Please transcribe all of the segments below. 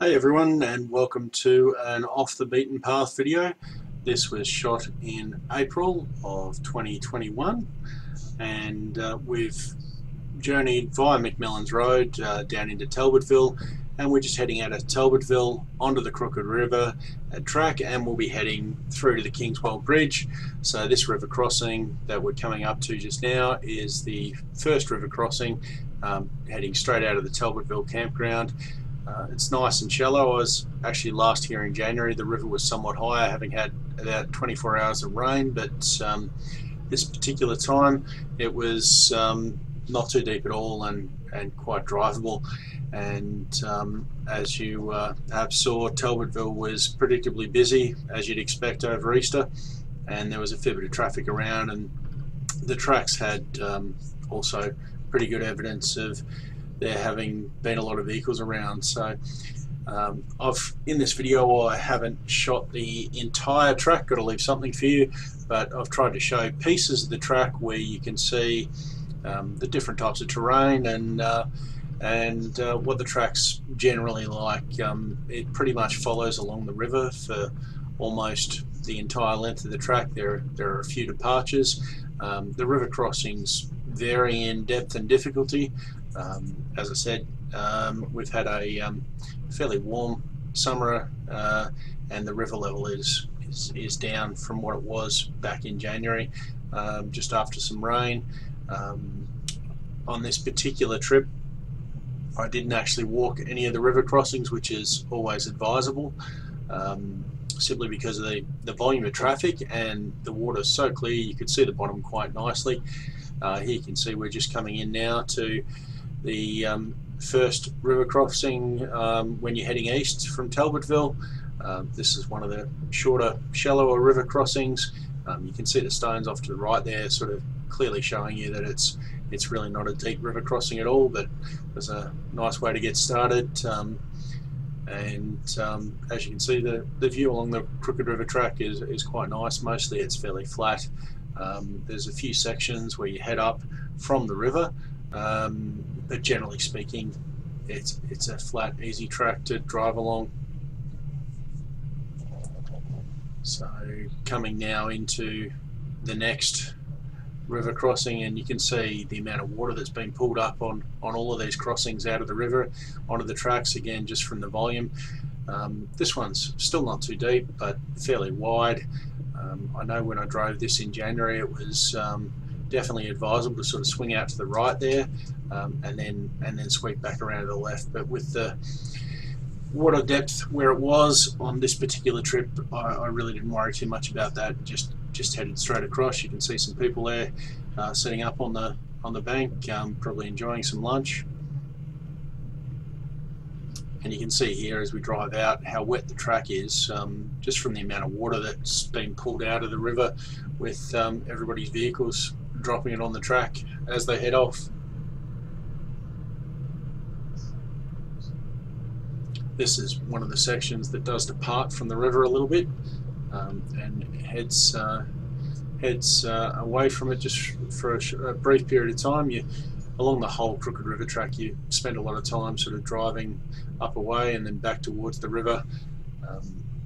Hey everyone, and welcome to an off the beaten path video. This was shot in April of 2021, and we've journeyed via McMillan's Road down into Talbotville, and we're just heading out of Talbotville onto the Crooked River track, and we'll be heading through to the Kingswell Bridge. So this river crossing that we're coming up to just now is the first river crossing, heading straight out of the Talbotville campground. It's nice and shallow. I was actually last here in January. The river was somewhat higher, having had about 24 hours of rain, but this particular time it was not too deep at all and quite drivable. And as you perhaps saw, Talbotville was predictably busy, as you'd expect over Easter, and there was a fair bit of traffic around, and the tracks had also pretty good evidence of there having been a lot of vehicles around. So in this video I haven't shot the entire track, got to leave something for you, but I've tried to show pieces of the track where you can see the different types of terrain and what the track's generally like. It pretty much follows along the river for almost the entire length of the track. There are a few departures. The river crossings vary in depth and difficulty. As I said, we've had a fairly warm summer, and the river level is down from what it was back in January, just after some rain. On this particular trip, I didn't actually walk any of the river crossings, which is always advisable, simply because of the volume of traffic, and the water's so clear you could see the bottom quite nicely. Here you can see we're just coming in now to the first river crossing when you're heading east from Talbotville. This is one of the shorter, shallower river crossings. You can see the stones off to the right there, sort of clearly showing you that it's really not a deep river crossing at all, but there's a nice way to get started. As you can see, the view along the Crooked River track is quite nice. Mostly it's fairly flat. There's a few sections where you head up from the river, but generally speaking it's a flat, easy track to drive along. So coming now into the next river crossing, and you can see the amount of water that's been pulled up on all of these crossings out of the river onto the tracks, again just from the volume. This one's still not too deep but fairly wide. I know when I drove this in January it was definitely advisable to sort of swing out to the right there, and then sweep back around to the left. But with the water depth where it was on this particular trip, I really didn't worry too much about that. Just headed straight across. You can see some people there sitting up on the bank, probably enjoying some lunch. And you can see here as we drive out how wet the track is, just from the amount of water that's been pulled out of the river, with everybody's vehicles dropping it on the track as they head off. This is one of the sections that does depart from the river a little bit, and heads away from it just for a brief period of time. Along the whole Crooked River track you spend a lot of time sort of driving up away and then back towards the river.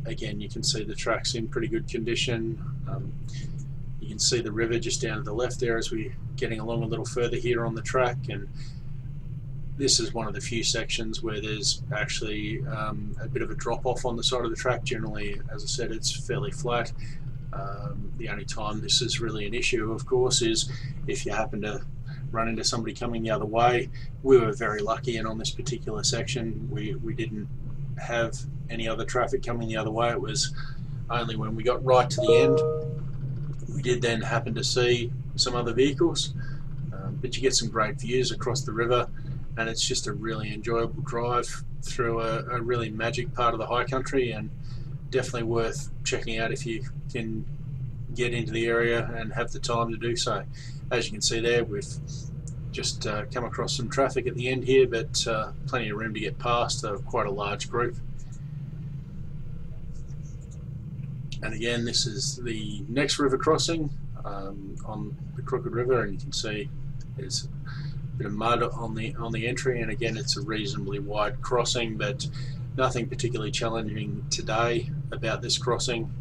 Again, you can see the track's in pretty good condition. You can see the river just down to the left there as we're getting along a little further here on the track, and this is one of the few sections where there's actually a bit of a drop off on the side of the track. Generally, as I said, it's fairly flat. The only time this is really an issue, of course, is if you happen to run into somebody coming the other way. We were very lucky, and on this particular section we didn't have any other traffic coming the other way. It was only when we got right to the end we did then happen to see some other vehicles, but you get some great views across the river, and it's just a really enjoyable drive through a really magic part of the high country, and definitely worth checking out if you can get into the area and have the time to do so. As you can see there, we've just come across some traffic at the end here, but plenty of room to get past. Quite a large group. And again, this is the next river crossing on the Crooked River, and you can see there's a bit of mud on the entry, and again it's a reasonably wide crossing, but nothing particularly challenging today about this crossing.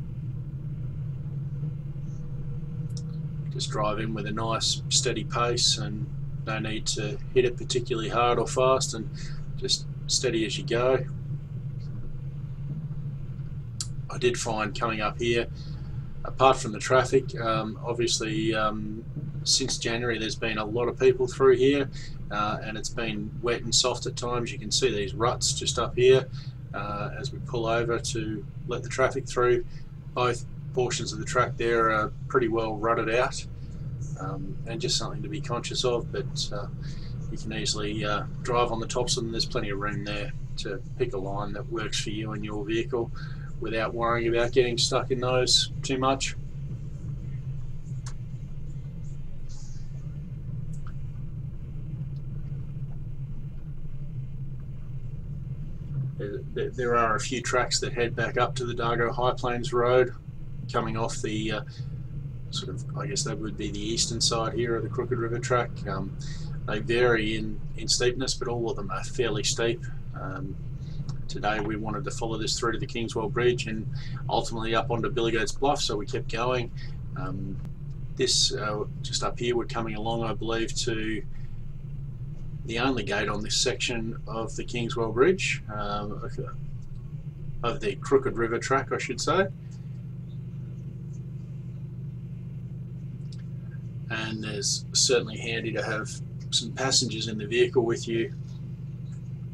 Just drive in with a nice steady pace and no need to hit it particularly hard or fast, and just steady as you go. I did find coming up here, apart from the traffic, obviously since January there's been a lot of people through here, and it's been wet and soft at times. You can see these ruts just up here as we pull over to let the traffic through. Both portions of the track there are pretty well rutted out, and just something to be conscious of, but you can easily drive on the tops of them. There's plenty of room there to pick a line that works for you and your vehicle without worrying about getting stuck in those too much. There are a few tracks that head back up to the Dargo High Plains Road, coming off the sort of, I guess that would be the eastern side here of the Crooked River track. They vary in steepness, but all of them are fairly steep. Today we wanted to follow this through to the Kingswell Bridge and ultimately up onto Billy Goat's Bluff, so we kept going. This just up here, we're coming along, I believe, to the only gate on this section of the Kingswell Bridge, of the Crooked River track, I should say. And there's certainly handy to have some passengers in the vehicle with you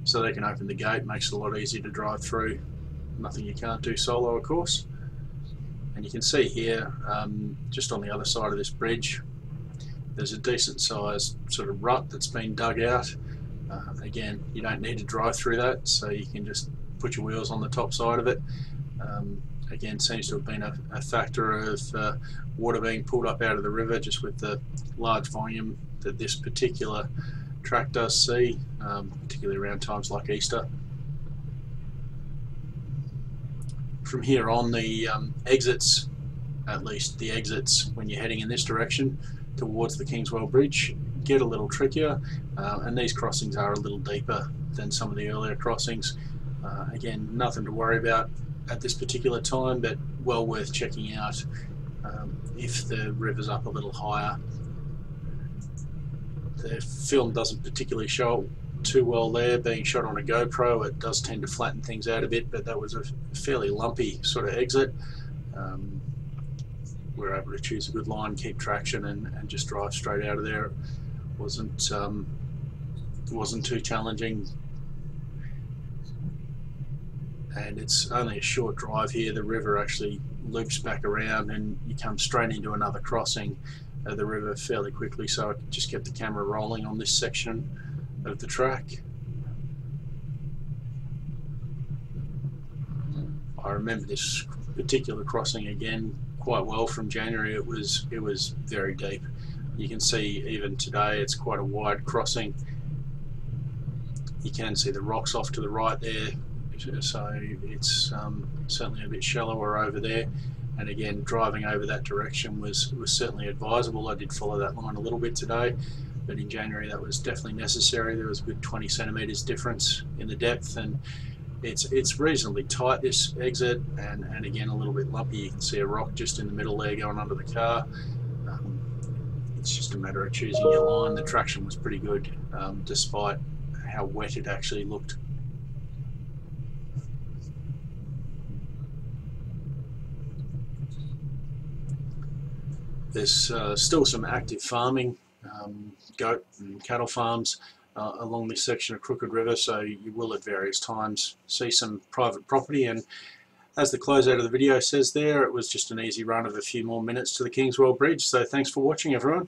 so they can open the gate. Makes it a lot easier to drive through. Nothing you can't do solo, of course. And you can see here, just on the other side of this bridge, there's a decent sized sort of rut that's been dug out. Again, you don't need to drive through that, so you can just put your wheels on the top side of it. Again, seems to have been a factor of water being pulled up out of the river, just with the large volume that this particular track does see, particularly around times like Easter. From here on, the exits, at least the exits when you're heading in this direction towards the Kingswell Bridge, get a little trickier, and these crossings are a little deeper than some of the earlier crossings. Again, nothing to worry about at this particular time, but well worth checking out if the river's up a little higher. The film doesn't particularly show too well there, being shot on a GoPro. It does tend to flatten things out a bit, but that was a fairly lumpy sort of exit. We were able to choose a good line, keep traction, and just drive straight out of there. It wasn't too challenging, and it's only a short drive here. The river actually loops back around and you come straight into another crossing of the river fairly quickly, so I just kept the camera rolling on this section of the track. I remember this particular crossing again quite well from January. It was very deep. You can see even today it's quite a wide crossing. You can see the rocks off to the right there, so it's certainly a bit shallower over there. And again, driving over that direction was certainly advisable. I did follow that line a little bit today, but in January that was definitely necessary. There was a good 20 centimetres difference in the depth, and it's reasonably tight, this exit, and again a little bit lumpy. You can see a rock just in the middle there going under the car. It's just a matter of choosing your line. The traction was pretty good, despite how wet it actually looked. There's still some active farming, goat and cattle farms along this section of Crooked River, so you will at various times see some private property. And as the closeout of the video says there, it was just an easy run of a few more minutes to the Kingswell Bridge. So thanks for watching, everyone.